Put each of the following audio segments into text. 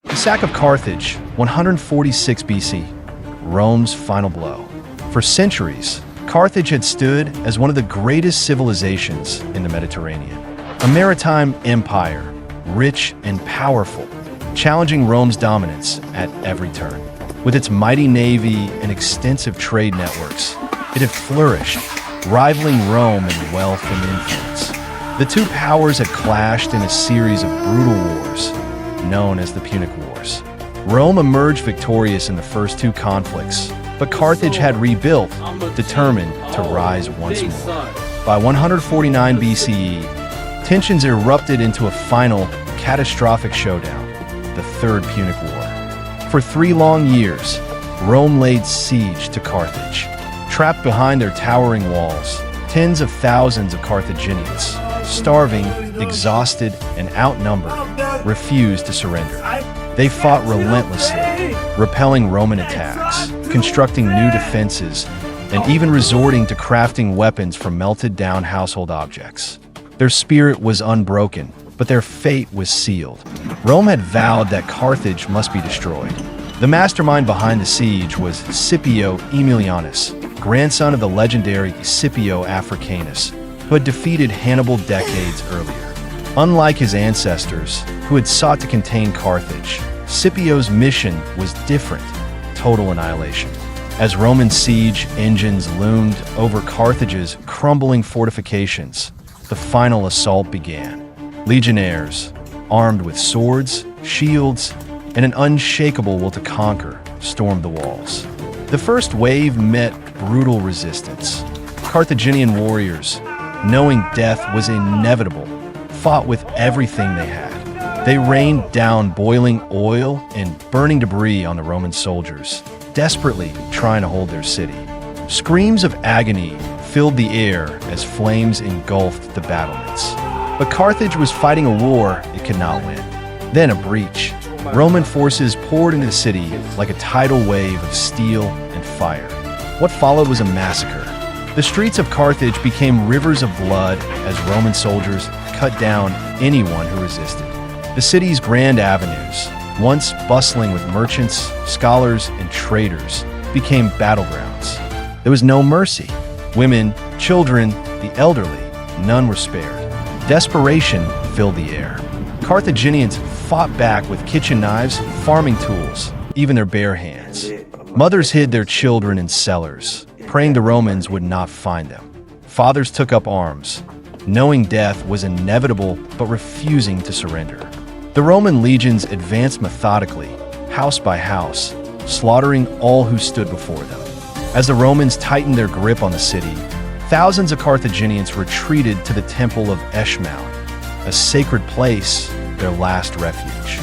The sack of Carthage, 146 BC, Rome's final blow. For centuries, Carthage had stood as one of the greatest civilizations in the Mediterranean. A maritime empire, rich and powerful, challenging Rome's dominance at every turn. With its mighty navy and extensive trade networks, it had flourished, rivaling Rome in wealth and influence. The two powers had clashed in a series of brutal wars, known as the Punic Wars. Rome emerged victorious in the first two conflicts, but Carthage had rebuilt, determined to rise once more. By 149 BCE, tensions erupted into a final, catastrophic showdown, the Third Punic War. For 3 long years, Rome laid siege to Carthage. Trapped behind their towering walls, tens of thousands of Carthaginians, starving, exhausted, and outnumbered, refused to surrender. They fought relentlessly, repelling Roman attacks, constructing new defenses, and even resorting to crafting weapons from melted-down household objects. Their spirit was unbroken, but their fate was sealed. Rome had vowed that Carthage must be destroyed. The mastermind behind the siege was Scipio Aemilianus, grandson of the legendary Scipio Africanus, who had defeated Hannibal decades earlier. Unlike his ancestors, who had sought to contain Carthage, Scipio's mission was different: total annihilation. As Roman siege engines loomed over Carthage's crumbling fortifications, the final assault began. Legionnaires, armed with swords, shields, and an unshakable will to conquer, stormed the walls. The first wave met brutal resistance. Carthaginian warriors, knowing death was inevitable, fought with everything they had. They rained down boiling oil and burning debris on the Roman soldiers, desperately trying to hold their city. Screams of agony filled the air as flames engulfed the battlements. But Carthage was fighting a war it could not win. Then a breach. Roman forces poured into the city like a tidal wave of steel and fire. What followed was a massacre. The streets of Carthage became rivers of blood as Roman soldiers cut down anyone who resisted. The city's grand avenues, once bustling with merchants, scholars, and traders, became battlegrounds. There was no mercy. Women, children, the elderly, none were spared. Desperation filled the air. Carthaginians fought back with kitchen knives, farming tools, even their bare hands. Mothers hid their children in cellars, praying the Romans would not find them. Fathers took up arms, knowing death was inevitable but refusing to surrender. The Roman legions advanced methodically, house by house, slaughtering all who stood before them. As the Romans tightened their grip on the city, thousands of Carthaginians retreated to the Temple of Eshmael, a sacred place, their last refuge.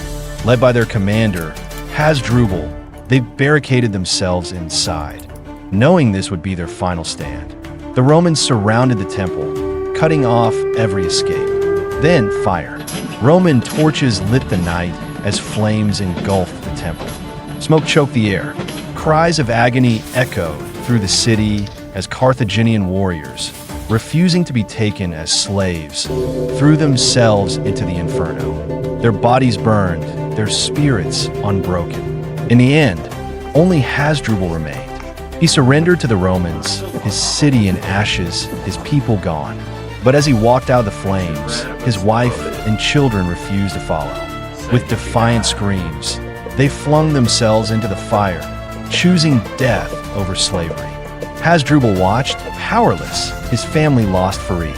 Led by their commander, Hasdrubal, they barricaded themselves inside, knowing this would be their final stand. The Romans surrounded the temple, cutting off every escape. Then fire. Roman torches lit the night as flames engulfed the temple. Smoke choked the air. Cries of agony echoed through the city as Carthaginian warriors, refusing to be taken as slaves, threw themselves into the inferno. Their bodies burned, their spirits unbroken. In the end, only Hasdrubal remained. He surrendered to the Romans, his city in ashes, his people gone. But as he walked out of the flames, his wife and children refused to follow. With defiant screams, they flung themselves into the fire, choosing death over slavery. Hasdrubal watched, powerless, his family lost for Eve.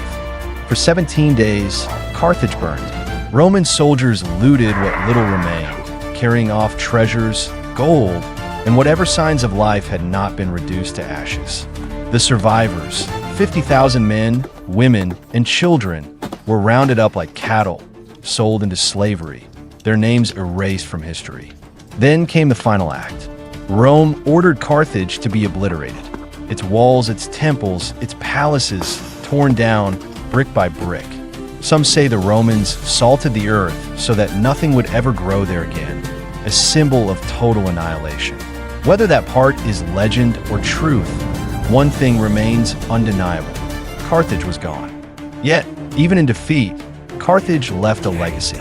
For 17 days, Carthage burned. Roman soldiers looted what little remained, carrying off treasures, gold, and whatever signs of life had not been reduced to ashes. The survivors, 50,000 men, women, and children, were rounded up like cattle, sold into slavery, their names erased from history. Then came the final act. Rome ordered Carthage to be obliterated. Its walls, its temples, its palaces torn down brick by brick. Some say the Romans salted the earth so that nothing would ever grow there again, a symbol of total annihilation. Whether that part is legend or truth, one thing remains undeniable. Carthage was gone. Yet, even in defeat, Carthage left a legacy.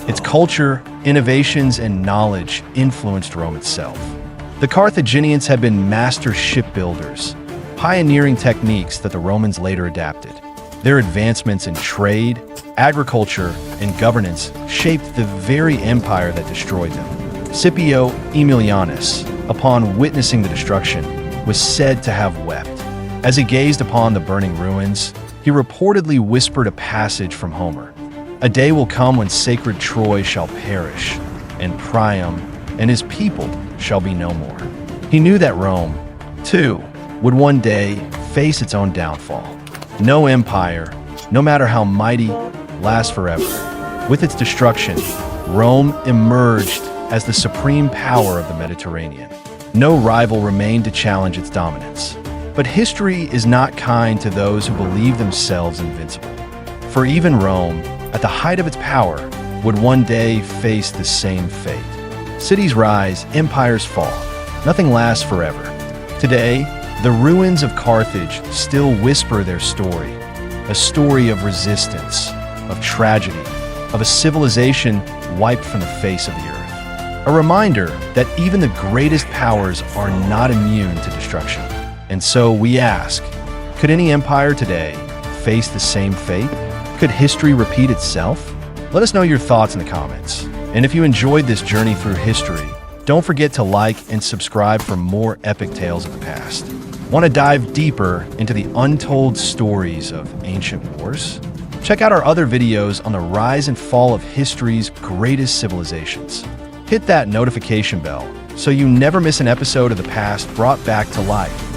Its culture, innovations, and knowledge influenced Rome itself. The Carthaginians had been master shipbuilders, pioneering techniques that the Romans later adapted. Their advancements in trade, agriculture, and governance shaped the very empire that destroyed them. Scipio Aemilianus, upon witnessing the destruction, was said to have wept. As he gazed upon the burning ruins, he reportedly whispered a passage from Homer. "A day will come when sacred Troy shall perish, and Priam and his people shall be no more." He knew that Rome, too, would one day face its own downfall. No empire, no matter how mighty, lasts forever. With its destruction, Rome emerged as the supreme power of the Mediterranean. No rival remained to challenge its dominance. But history is not kind to those who believe themselves invincible. For even Rome, at the height of its power, would one day face the same fate. Cities rise, empires fall. Nothing lasts forever. Today, the ruins of Carthage still whisper their story, a story of resistance, of tragedy, of a civilization wiped from the face of the earth. A reminder that even the greatest powers are not immune to destruction. And so we ask, could any empire today face the same fate? Could history repeat itself? Let us know your thoughts in the comments. And if you enjoyed this journey through history, don't forget to like and subscribe for more epic tales of the past. Want to dive deeper into the untold stories of ancient wars? Check out our other videos on the rise and fall of history's greatest civilizations. Hit that notification bell so you never miss an episode of the past brought back to life.